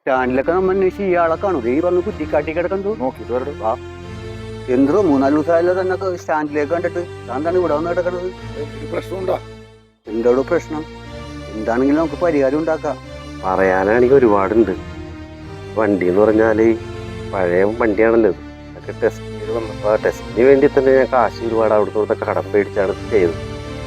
സ്റ്റാൻഡിലൊക്കെ നമ്മ അന്വേഷിച്ച് ഇയാളെ കാണും. ഈ പറഞ്ഞ് കുറ്റിക്കാട്ടി കിടക്കണ്ടു നോക്കിട്ട് വരട്ടെ. ആ എന്തോ 3-4 ദിവസമായല്ലോ തന്നെ സ്റ്റാൻഡിലേക്ക് കണ്ടിട്ട്. എന്താണ് ഇവിടെ വന്ന് കിടക്കണത്? പ്രശ്നമുണ്ടോ? എന്തോടോ പ്രശ്നം? എന്താണെങ്കിലും നമുക്ക് പരിഹാരം ഉണ്ടാക്കാം. പറയാനാണെങ്കിൽ ഒരുപാടുണ്ട്. വണ്ടി എന്ന് പറഞ്ഞാല് പഴയ വണ്ടിയാണല്ലോ ഇത്. അതൊക്കെ ടെസ്റ്റ് ചെയ്ത് വന്നപ്പോൾ ആ ടെസ്റ്റിന് വേണ്ടി തന്നെ ഞാൻ കാശ് ഒരുപാട് അവിടുത്തെ കടം പേടിച്ചാണ് ചെയ്തത്.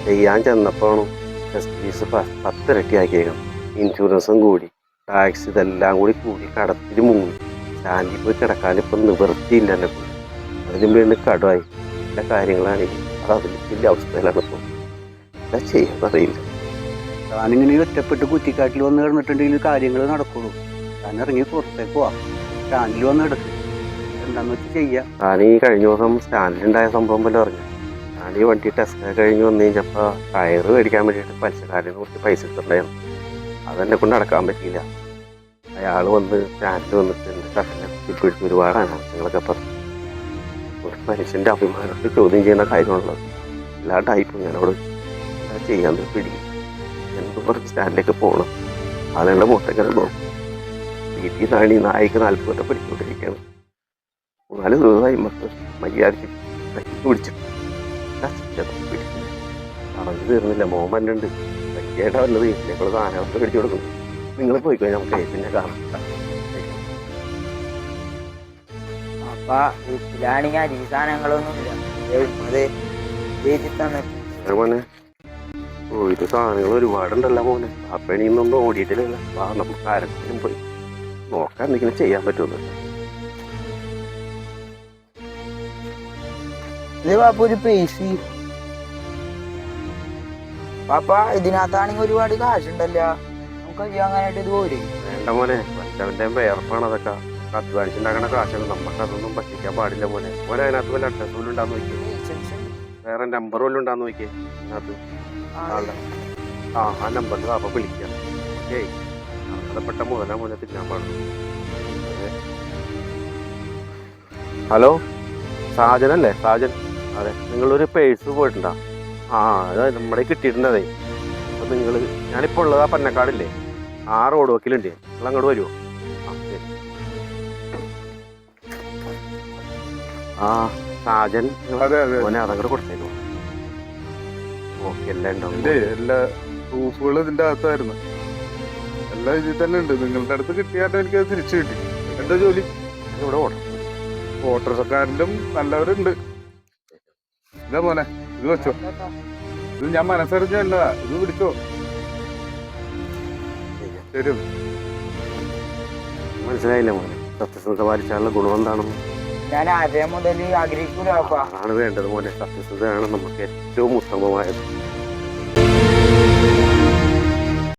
ചെയ്യാൻ ചെന്നപ്പോഴാണ് ടെസ്റ്റ് ഫീസ് 10 ഇരട്ടി ആക്കിയേക്കണം. ഇൻഷുറൻസും കൂടി, ടാക്സ് ഇതെല്ലാം കൂടി കടത്തിൽ മുങ്ങി. സ്റ്റാൻഡിൽ പോയി കിടക്കാനിപ്പം നിവൃത്തിയില്ല എന്നെ കൊണ്ട്. അതിനും വേണ്ടി കടമായി. എല്ലാ കാര്യങ്ങളാണെങ്കിൽ അത് അതിൽ വലിയ അവസ്ഥയിലാണ് ഇപ്പോൾ. എന്താ ചെയ്യാൻ അറിയില്ല. താനിങ്ങനെ ഒറ്റപ്പെട്ട് കുറ്റിക്കാട്ടിൽ വന്ന് കിടന്നിട്ടുണ്ടെങ്കിൽ കാര്യങ്ങൾ നടക്കുള്ളൂ. താൻ ഇറങ്ങി പുറത്തേക്ക് പോവാ. സ്റ്റാൻഡിൽ വന്ന് കിടക്ക്. എന്താന്ന് വെച്ച് ചെയ്യാം. ഞാൻ ഈ കഴിഞ്ഞ ദിവസം സ്റ്റാൻഡിലുണ്ടായ സംഭവം വല്ല പറഞ്ഞു. ഞാൻ ഈ വണ്ടി ടെസ്റ്റ് കഴിഞ്ഞ് വന്നു കഴിഞ്ഞപ്പോൾ ടയറ് മേടിക്കാൻ വേണ്ടിയിട്ട് പലിശക്കാരന് കുറച്ച് പൈസ എടുത്തിട്ടുണ്ടായിരുന്നു. അതെന്നെ കൊണ്ട് നടക്കാൻ പറ്റിയില്ല. അയാൾ വന്ന് സ്റ്റാൻഡിൽ വന്നിട്ട് എൻ്റെ ഷർട്ടിനെ കുത്തിപ്പിടിച്ച് ഒരുപാട് അനാവശ്യങ്ങളൊക്കെ പറഞ്ഞു. ഒരു മനുഷ്യൻ്റെ അഭിമാനത്തെ ചോദ്യം ചെയ്യുന്ന കാര്യമുള്ളത്. എല്ലാ ടൈപ്പും ഞാനവിടെ എന്താ ചെയ്യാൻ പിടിക്കും. എന്ത് പറഞ്ഞ് സ്റ്റാൻഡിലേക്ക് പോകണം. ആളുകളുടെ മുഖത്തേക്കാണ് പോകും. വീട്ടിൽ നിന്നാണ് ഈ നായിക്ക് 40 കൊല്ലം പഠിച്ചുകൊണ്ടിരിക്കുകയാണ്. 4 ദിവസമായി മക്കൾ മര്യാദയ്ക്ക് പിടിച്ചിട്ട് പറഞ്ഞു തീർന്നില്ല. മോൻ വന്നുണ്ട്. പറ്റിയായിട്ടാ വന്നത്. വീട്ടിലേക്കുള്ള സാധനങ്ങളൊക്കെ പിടിച്ചു കൊടുക്കുന്നു. നിങ്ങൾ പോയിക്കോ, നമുക്ക് പിന്നെ കാണാം. അപ്പൊ വീട്ടിലാണെങ്കിൽ അരി സാധനങ്ങളൊന്നുമില്ല. മോനെ പോയിട്ട് സാധനങ്ങൾ ഒരുപാടുണ്ടല്ലോ മോനെ. അപ്പൊ ഇനിയൊന്നും ഓടിയിട്ടില്ല. നമുക്ക് ആരെങ്കിലും പോയി നോക്കാൻ എന്തെങ്കിലും ചെയ്യാൻ പറ്റുമെന്ന്. പാപ്പ ഒരു പൈസ പാപ്പ ഇതിനകത്താണെങ്കിൽ ഒരുപാട് കാശുണ്ടല്ലോ. നമുക്ക് ചെയ്യാനായിട്ട് ഇത് പോരെ? വേണ്ട മോനെ, മറ്റവൻ്റെ വേർപ്പാണ് അതൊക്കെ. അധ്വാനിച്ചുണ്ടാക്കണ കാശാണ്. നമുക്ക് അതൊന്നും പറ്റിക്കാൻ പാടില്ല മോനെ. മോനെ അതിനകത്ത് വല്ല അഡ്രസ് പോലും ഉണ്ടാന്ന് നോക്കിയേ. വേറെ നമ്പർ പോലും ഉണ്ടാന്ന് നോക്കിയേ അതിനകത്ത്. ആ നമ്പറിൽ പാപ്പ വിളിക്കാം. ഓക്കേ, അർഹതപ്പെട്ട മുതലാ മോനെ തിന്നാൻ പാടുള്ളൂ. ഹലോ, സാജനല്ലേ? സാജൻ, അതെ. നിങ്ങളൊരു പേഴ്സ് പോയിട്ടുണ്ടോ? അത് നമ്മുടെ കിട്ടിയിട്ടുണ്ടതേ. അപ്പം നിങ്ങൾ, ഞാനിപ്പോൾ ഉള്ളത് ആ പന്നക്കാടില്ലേ, ആ റോഡ് വക്കിലുണ്ട്. നിങ്ങൾ അങ്ങോട്ട് വരുമോ? ശരി. സാജൻ മോനെ അതങ്ങോട്ട് കൊടുത്തേക്കോ. ഓക്കെ, എല്ലാം ഉണ്ടാവും. എല്ലാ പ്രൂഫുകളും ഇതിന്റെ അകത്തായിരുന്നു. എല്ലാം ഇതിൽ തന്നെ ഉണ്ട്. നിങ്ങളുടെ അടുത്ത് കിട്ടിയാൽ എനിക്ക് അത് തിരിച്ചു കിട്ടി. എന്താ ജോലി? ഇവിടെ ഓർഡർ ഓട്ടോറിക്ഷക്കാരിലും നല്ലവരുണ്ട്. ഇതാ മോനെ, ഇത് വെച്ചോ. ഇത് ഞാൻ മനസ്സറിഞ്ഞല്ല, ഇത് പിടിച്ചോ. ശരി, മനസ്സിലായില്ല മോനെ. സത്യസന്ധത പാലിച്ചാലുള്ള ഗുണം എന്താണെന്ന് ഞാൻ ആദ്യം മുതൽ ആഗ്രഹിക്കൂല. ആണ് വേണ്ടത് മോനെ. സത്യസന്ധതയാണ് നമുക്ക് ഏറ്റവും ഉത്തമമായത്.